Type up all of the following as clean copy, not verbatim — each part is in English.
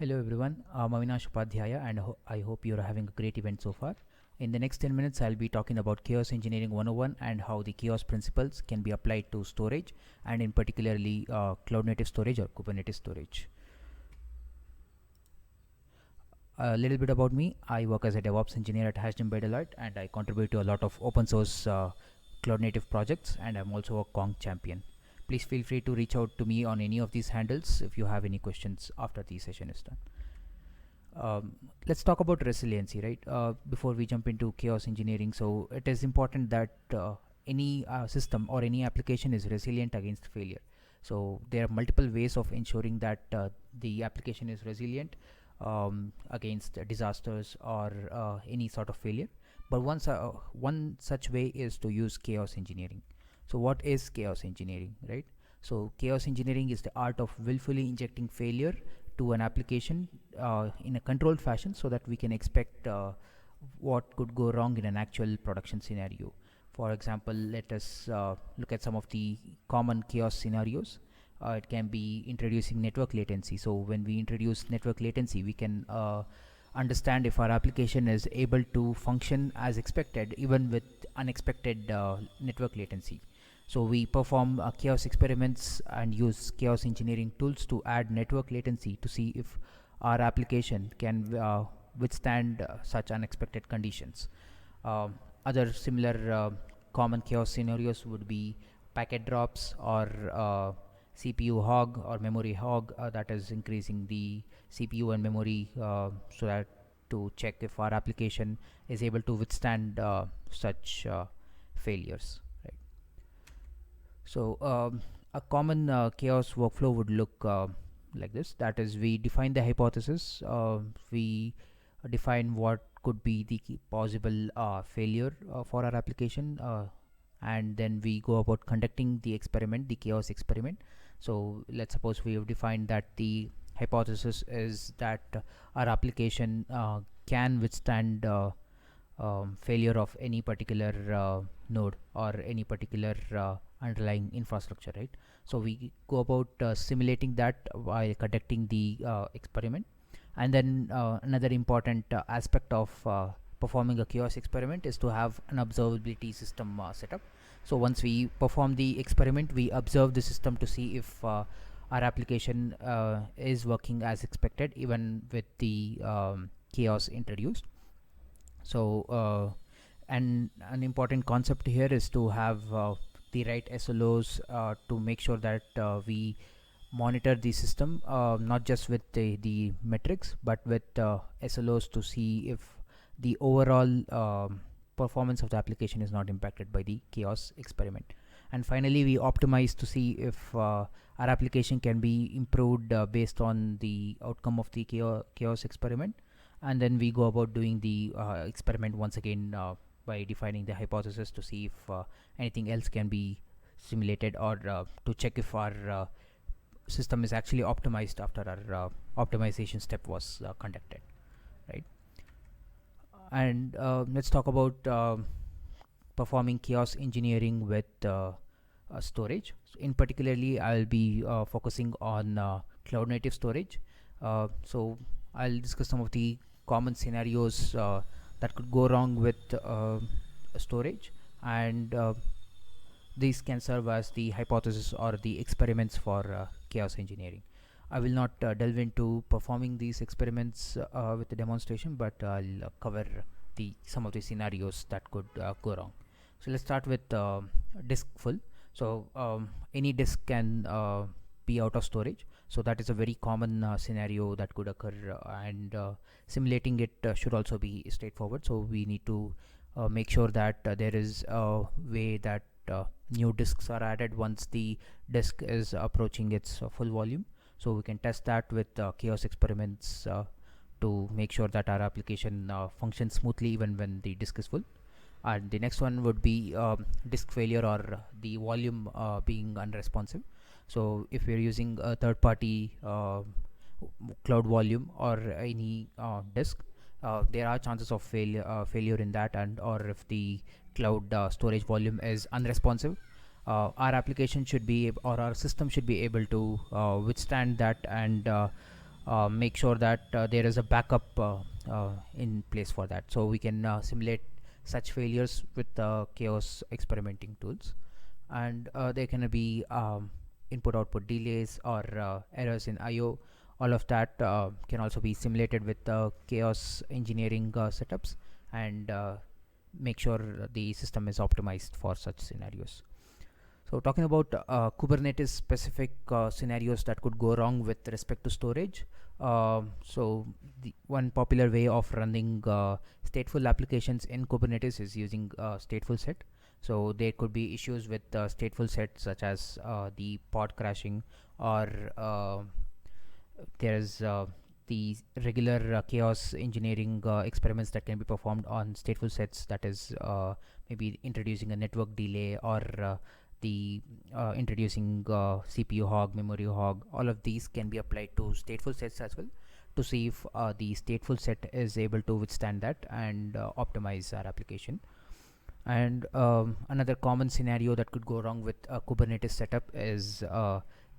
Hello everyone, I'm Avinash Upadhyaya and I hope you're having a great event so far. In the next 10 minutes, I'll be talking about Chaos Engineering 101 and how the chaos principles can be applied to storage and in particularly cloud native storage or Kubernetes storage. A little bit about me, I work as a DevOps engineer at HashedIn by Deloitte and I contribute to a lot of open source cloud native projects, and I'm also a Kong champion. Please feel free to reach out to me on any of these handles if you have any questions after the session is done. Let's talk about resiliency, right? Before we jump into chaos engineering, so it is important that any system or any application is resilient against failure. So there are multiple ways of ensuring that the application is resilient against disasters or any sort of failure. But one such way is to use chaos engineering. So what is chaos engineering, right? So chaos engineering is the art of willfully injecting failure to an application in a controlled fashion so that we can expect what could go wrong in an actual production scenario. For example, let us look at some of the common chaos scenarios. It can be introducing network latency. So when we introduce network latency, we can understand if our application is able to function as expected even with unexpected network latency. So we perform chaos experiments and use chaos engineering tools to add network latency to see if our application can withstand such unexpected conditions. Other similar common chaos scenarios would be packet drops or CPU hog or memory hog, that is increasing the CPU and memory so that to check if our application is able to withstand such failures. So a common chaos workflow would look like this. That is, we define the hypothesis, we define what could be the possible failure for our application, and then we go about conducting the experiment, the chaos experiment. So let's suppose we have defined that the hypothesis is that our application can withstand failure of any particular node or any particular underlying infrastructure, right? So we go about simulating that while conducting the experiment. And then another important aspect of performing a chaos experiment is to have an observability system set up. So once we perform the experiment, we observe the system to see if our application is working as expected even with the chaos introduced. So and an important concept here is to have the right SLOs to make sure that we monitor the system not just with the metrics but with SLOs to see if the overall performance of the application is not impacted by the chaos experiment. And finally, we optimize to see if our application can be improved based on the outcome of the chaos experiment. And then we go about doing the experiment once again by defining the hypothesis to see if anything else can be simulated or to check if our system is actually optimized after our optimization step was conducted, right? And let's talk about performing chaos engineering with storage. So in particularly, I'll be focusing on cloud native storage. So I'll discuss some of the common scenarios that could go wrong with storage, and these can serve as the hypothesis or the experiments for chaos engineering. I will not delve into performing these experiments with the demonstration, but I'll cover some of the scenarios that could go wrong. So let's start with disk full. So any disk can be out of storage. So that is a very common scenario that could occur, and simulating it should also be straightforward. So we need to make sure that there is a way that new disks are added once the disk is approaching its full volume. So we can test that with chaos experiments to make sure that our application functions smoothly even when the disk is full. And the next one would be disk failure or the volume being unresponsive. So if we're using a third-party cloud volume or any disk, there are chances of failure in that, and or if the cloud storage volume is unresponsive, our application should be or our system should be able to withstand that and make sure that there is a backup in place for that, so we can simulate such failures with chaos experimenting tools. And there can be input output delays or errors in IO. All of that can also be simulated with chaos engineering setups, and make sure the system is optimized for such scenarios. So talking about Kubernetes specific scenarios that could go wrong with respect to storage. So the one popular way of running stateful applications in Kubernetes is using stateful set. So there could be issues with stateful set, such as the pod crashing, or there's the regular chaos engineering experiments that can be performed on stateful sets, that is maybe introducing a network delay, or the introducing CPU hog, memory hog. All of these can be applied to stateful sets as well, to see if the stateful set is able to withstand that and optimize our application. And another common scenario that could go wrong with a Kubernetes setup is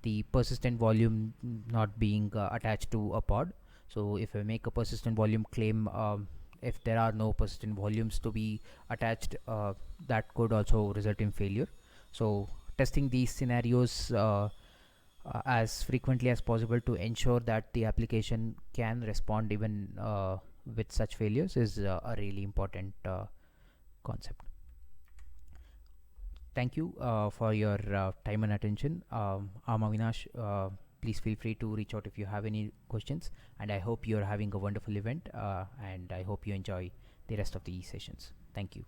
the persistent volume not being attached to a pod. So if I make a persistent volume claim, if there are no persistent volumes to be attached, that could also result in failure. So testing these scenarios as frequently as possible to ensure that the application can respond even with such failures is a really important concept. Thank you for your time and attention. I'm Avinash. Please feel free to reach out if you have any questions, and I hope you're having a wonderful event, and I hope you enjoy the rest of the sessions. Thank you.